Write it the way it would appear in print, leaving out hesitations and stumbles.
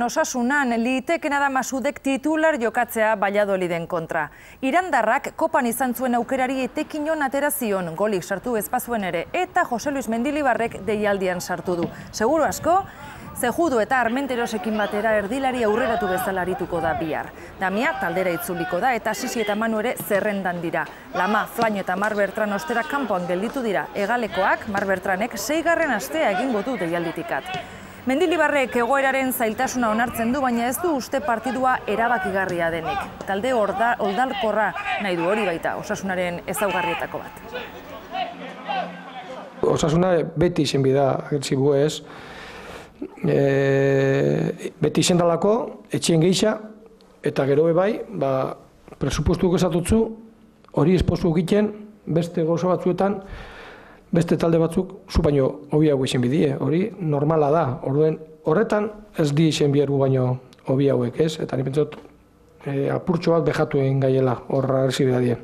Osasunan litekena da Masudek titular jokatzea Valladoliden kontra. Irandarrak kopan izan zuen aukerari etekinon atera zion, golik sartu ezpazuen ere, eta Jose Luis Mendilibarrek deialdian sartu du. Seguru asko, Zejudo eta Armenterosekin batera erdilari aurreratu bezala arituko da bihar. Damia taldera itzuliko da eta Sisi eta Manu ere zerrendan dira. Lama, Flaño eta Mar Bertran ostera kanpoan gelditu dira. Hegalekoak, Mar Bertranek 6. astea egingo du deialditikat. Mendilibarrek egoeraren zailtasuna onartzen du, baina ez du uste partidua erabakigarria denik. Talde oldalkorra nahi du, hori baita Osasunaren ezaugarrietako bat. Osasuna beti izen bida, agertzibu ez. Beti izen dalako, etxien geixa, eta gero bai, presupuestuko esatutzu, hori espozu egiten, beste gauza batzuetan, beste talde batzuk, zu baino hobiago izen bidie, hori normala da. Horretan ez di izen biergu baino hobi hauek ez, eta ni pentsot apurtxo bat bejatu egin gaiela horra erzi behadien.